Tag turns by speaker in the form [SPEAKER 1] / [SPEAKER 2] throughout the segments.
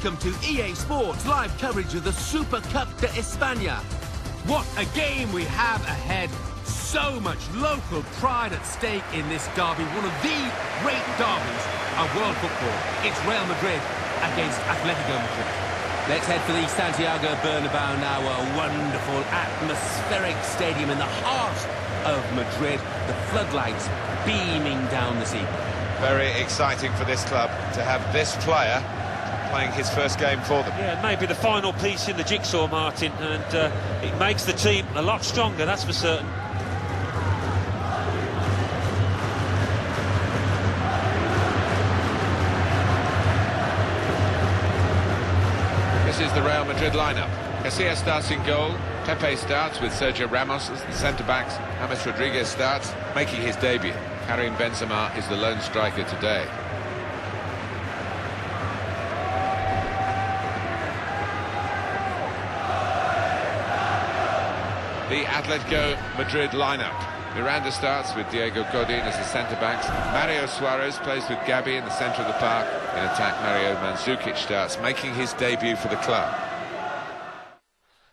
[SPEAKER 1] Welcome to EA Sports live coverage of the SUPERCUP de España. What a game we have ahead. So much local pride at stake in this derby, one of the great derbies of world football. It's Real Madrid against Atletico Madrid. Let's head for the Santiago Bernabeu now, a wonderful atmospheric stadium in the heart of Madrid. The floodlights beaming down the sea.
[SPEAKER 2] Very exciting for this club to have this player playing his first game for them.
[SPEAKER 3] Yeah, maybe the final piece in the jigsaw, Martin, and it makes the team a lot stronger, that's for certain.
[SPEAKER 2] This is the Real Madrid lineup. Casillas starts in goal. Pepe starts with Sergio Ramos as the centre-backs. James Rodriguez starts, making his debut. Karim Benzema is the lone striker today. The Atletico Madrid lineup. Miranda starts with Diego Godin as the centre-backs. Mario Suarez plays with Gabi in the centre of the park. In attack, Mario Mandzukic starts, making his debut for the club.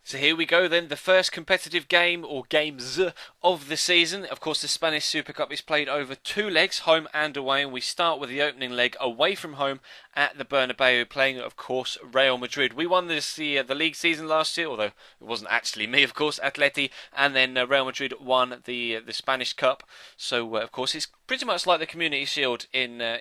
[SPEAKER 4] So here we go then, the first competitive game, or games, of the season. Of course, the Spanish Super Cup is played over 2 legs, home and away, and we start with the opening leg away from home at the Bernabeu, playing, of course, Real Madrid. We won the league season last year, although it wasn't actually me, of course, Atleti, and then Real Madrid won the Spanish Cup. So, of course, it's pretty much like the Community Shield in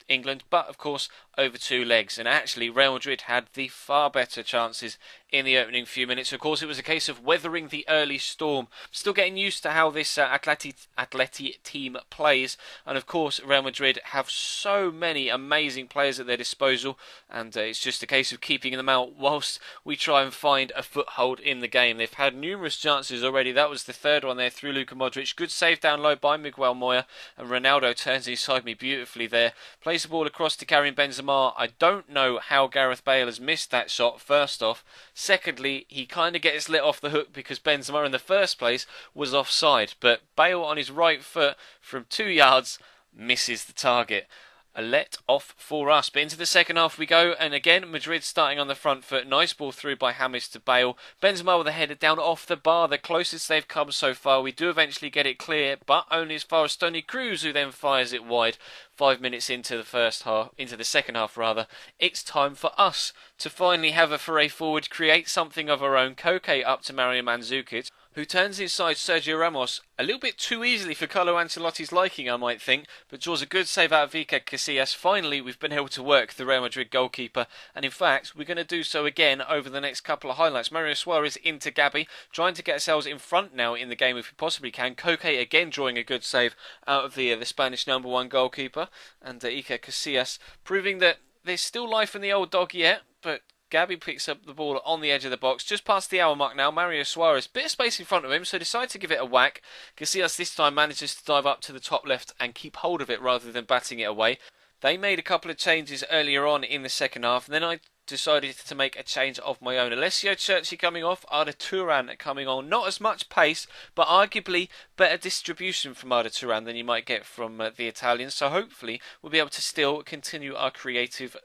[SPEAKER 4] England, but of course over 2 legs, and actually Real Madrid had the far better chances in the opening few minutes. Of course, it was a case of weathering the early storm, still getting used to how this Atleti team plays, and of course Real Madrid have so many amazing players at their disposal, and it's just a case of keeping them out whilst we try and find a foothold in the game. They've had numerous chances already. That was the third one there through Luka Modric. Good save down low by Miguel Moya, and Ronaldo turns inside me beautifully there. Plays the ball across to Karim Benzema. I don't know how Gareth Bale has missed that shot, first off. Secondly, he kind of gets let off the hook because Benzema in the first place was offside. But Bale on his right foot from 2 yards misses the target. A let off for us. But into the second half we go, and again Madrid starting on the front foot. Nice ball through by James to Bale. Benzema with a header down off the bar, the closest they've come so far. We do eventually get it clear, but only as far as Toni Kroos, who then fires it wide. 5 minutes into the second half rather. It's time for us to finally have a foray forward, create something of our own. Koke up to Mario Mandzukic, who turns inside Sergio Ramos a little bit too easily for Carlo Ancelotti's liking, I might think, but draws a good save out of Iker Casillas. Finally, we've been able to work the Real Madrid goalkeeper, and in fact, we're going to do so again over the next couple of highlights. Mario Suarez into Gabi, trying to get ourselves in front now in the game if we possibly can. Koke again drawing a good save out of the Spanish #1 goalkeeper, and Iker Casillas proving that there's still life in the old dog yet, but Gabi picks up the ball on the edge of the box, just past the hour mark now. Mario Suarez, bit of space in front of him, so decides to give it a whack. Casillas this time manages to dive up to the top left and keep hold of it rather than batting it away. They made a couple of changes earlier on in the second half, and then I decided to make a change of my own. Alessio Cerci coming off, Arda Turan coming on. Not as much pace, but arguably better distribution from Arda Turan than you might get from the Italians. So hopefully we'll be able to still continue our creative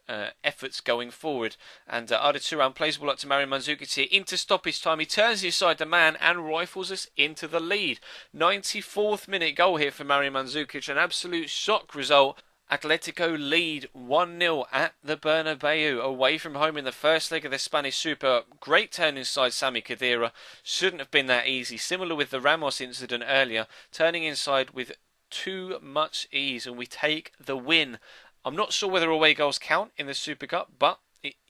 [SPEAKER 4] efforts going forward. And Arda Turan plays the ball up to Mario Mandzukic here into stoppage time. He turns inside the man and rifles us into the lead. 94th minute goal here for Mario Mandzukic. An absolute shock result. Atletico lead 1-0 at the Bernabeu, away from home in the first leg of the Spanish Super. Great turn inside Sami Khedira. Shouldn't have been that easy. Similar with the Ramos incident earlier. Turning inside with too much ease, and we take the win. I'm not sure whether away goals count in the Super Cup, but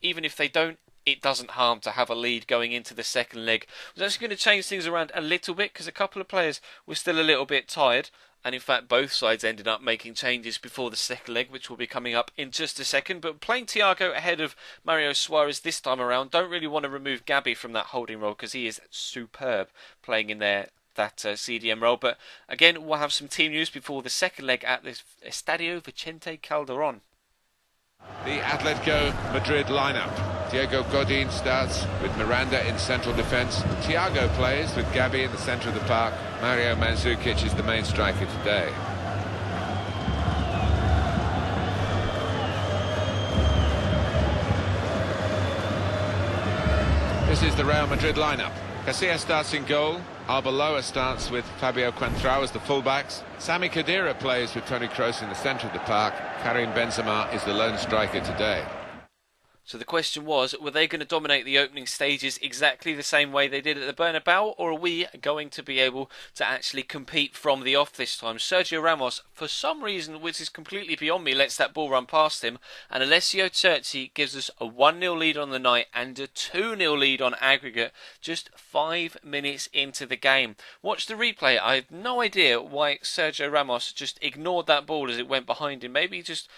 [SPEAKER 4] even if they don't, it doesn't harm to have a lead going into the second leg. I was actually going to change things around a little bit because a couple of players were still a little bit tired. And in fact, both sides ended up making changes before the second leg, which will be coming up in just a second. But playing Thiago ahead of Mario Suarez this time around, don't really want to remove Gabi from that holding role because he is superb playing in there. That CDM role. But again, we'll have some team news before the second leg at the Estadio Vicente Calderón.
[SPEAKER 2] The Atletico Madrid lineup. Diego Godin starts with Miranda in central defence. Thiago plays with Gabi in the centre of the park. Mario Mandzukic is the main striker today. is the Real Madrid lineup. Casillas starts in goal. Arbeloa starts with Fabio Contrao as the fullbacks. Sami Khedira plays with Toni Kroos in the centre of the park. Karim Benzema is the lone striker today.
[SPEAKER 4] So the question was, were they going to dominate the opening stages exactly the same way they did at the Bernabeu, or are we going to be able to actually compete from the off this time? Sergio Ramos, for some reason, which is completely beyond me, lets that ball run past him, and Alessio Cerci gives us a 1-0 lead on the night and a 2-0 lead on aggregate just 5 minutes into the game. Watch the replay. I have no idea why Sergio Ramos just ignored that ball as it went behind him. Maybe he just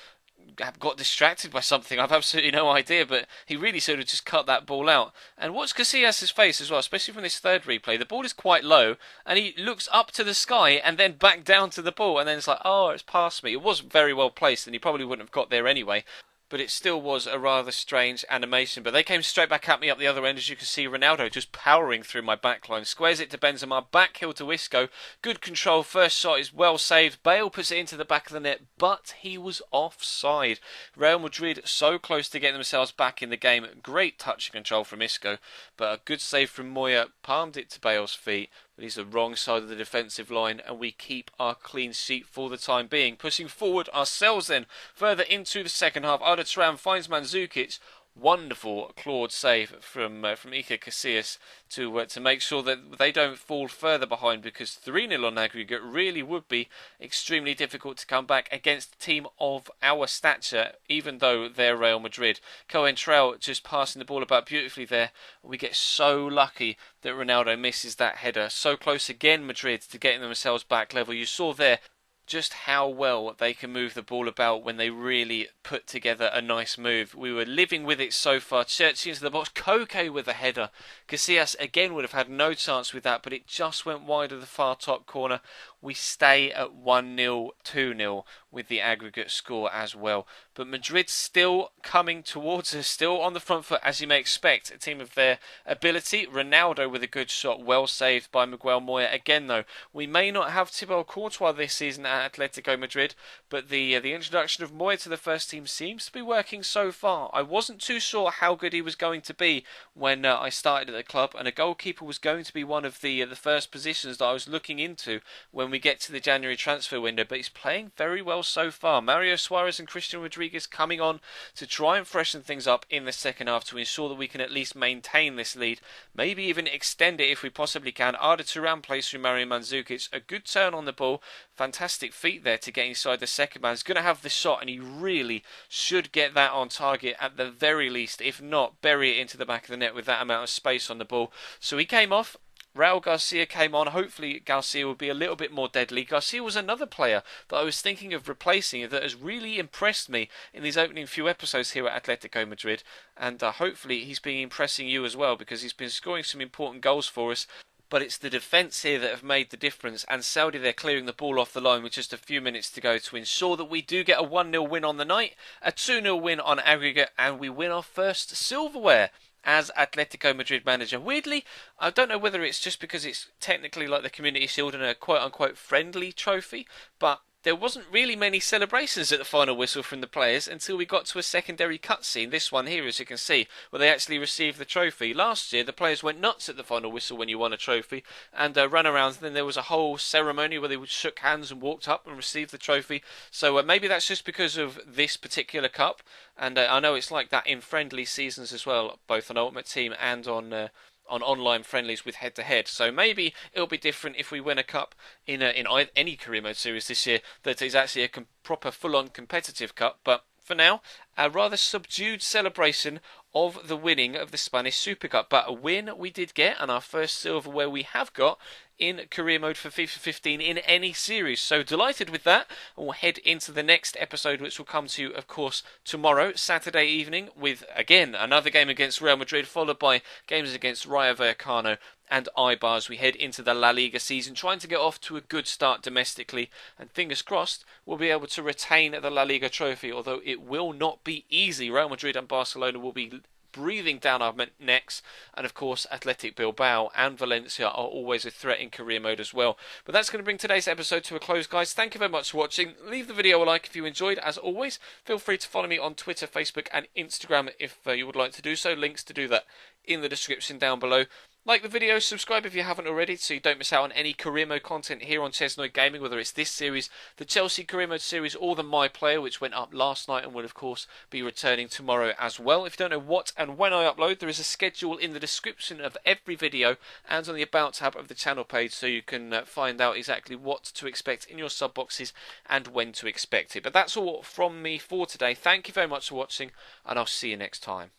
[SPEAKER 4] got distracted by something. I've absolutely no idea, but he really sort of just cut that ball out. And watch Casillas' face as well, especially from this third replay. The ball is quite low, and he looks up to the sky and then back down to the ball, and then it's like, oh, it's past me. It was very well placed, and he probably wouldn't have got there anyway. But it still was a rather strange animation. But they came straight back at me up the other end. As you can see, Ronaldo just powering through my backline. Squares it to Benzema, back heel to Isco. Good control, first shot is well saved. Bale puts it into the back of the net, but he was offside. Real Madrid so close to getting themselves back in the game. Great touch and control from Isco, but a good save from Moya. Palmed it to Bale's feet. But he's the wrong side of the defensive line, and we keep our clean sheet for the time being. Pushing forward ourselves then, further into the second half. Arda Turan finds Mandzukic. Wonderful clawed save from Iker Casillas to make sure that they don't fall further behind, because 3-0 on aggregate really would be extremely difficult to come back against a team of our stature, even though they're Real Madrid. Coentrao just passing the ball about beautifully there. We get so lucky that Ronaldo misses that header. So close again, Madrid, to getting themselves back level. You saw there just how well they can move the ball about when they really put together a nice move. We were living with it so far. Cerci into the box, Koke with a header. Casillas again would have had no chance with that, but it just went wide of the far top corner. We stay at 1-0, 2-0 with the aggregate score as well. But Madrid still coming towards us, still on the front foot, as you may expect. A team of their ability. Ronaldo with a good shot, well saved by Miguel Moya. Again, though, we may not have Thibaut Courtois this season at Atletico Madrid, but the introduction of Moya to the first team seems to be working so far. I wasn't too sure how good he was going to be when I started at the club, and a goalkeeper was going to be one of the first positions that I was looking into when we get to the January transfer window, but he's playing very well so far. Mario Suarez and Christian Rodriguez coming on to try and freshen things up in the second half to ensure that we can at least maintain this lead, maybe even extend it if we possibly can. Arda Turan plays through Mario Mandzukic, a good turn on the ball, fantastic feet there to get inside the second man. He's going to have the shot, and he really should get that on target at the very least, if not bury it into the back of the net with that amount of space on the ball. So he came off. Raul Garcia came on. Hopefully Garcia will be a little bit more deadly. Garcia was another player that I was thinking of replacing that has really impressed me in these opening few episodes here at Atletico Madrid, and hopefully he's been impressing you as well, because he's been scoring some important goals for us. But it's the defence here that have made the difference, and Saudi, they're clearing the ball off the line with just a few minutes to go to ensure that we do get a 1-0 win on the night, a 2-0 win on aggregate, and we win our first silverware as Atletico Madrid manager. Weirdly, I don't know whether it's just because it's technically like the Community Shield and a quote-unquote friendly trophy, but there wasn't really many celebrations at the final whistle from the players until we got to a secondary cutscene, this one here as you can see, where they actually received the trophy. Last year the players went nuts at the final whistle when you won a trophy and ran around, and then there was a whole ceremony where they shook hands and walked up and received the trophy. So maybe that's just because of this particular cup, and I know it's like that in friendly seasons as well, both on Ultimate Team and on online friendlies with head-to-head. So maybe it'll be different if we win a cup in any career mode series this year that is actually a proper full-on competitive cup. But for now, a rather subdued celebration of the winning of the Spanish Super Cup. But a win we did get, and our first silverware we have got in career mode for FIFA 15 in any series. So delighted with that, and we'll head into the next episode, which will come to you, of course, tomorrow, Saturday evening, with, again, another game against Real Madrid, followed by games against Rayo Vallecano and Eibar as we head into the La Liga season, trying to get off to a good start domestically, and fingers crossed we'll be able to retain the La Liga trophy, although it will not be easy. Real Madrid and Barcelona will be breathing down our necks, and of course Athletic Bilbao and Valencia are always a threat in career mode as well. But that's going to bring today's episode to a close, guys. Thank you very much for watching. Leave the video a like if you enjoyed. As always, feel free to follow me on Twitter, Facebook and Instagram if you would like to do so. Links to do that in the description down below. Like the video, subscribe if you haven't already so you don't miss out on any career mode content here on Chesnoid Gaming, whether it's this series, the Chelsea career mode series or the My Player, which went up last night and will of course be returning tomorrow as well. If you don't know what and when I upload, there is a schedule in the description of every video and on the About tab of the channel page, so you can find out exactly what to expect in your sub boxes and when to expect it. But that's all from me for today. Thank you very much for watching and I'll see you next time.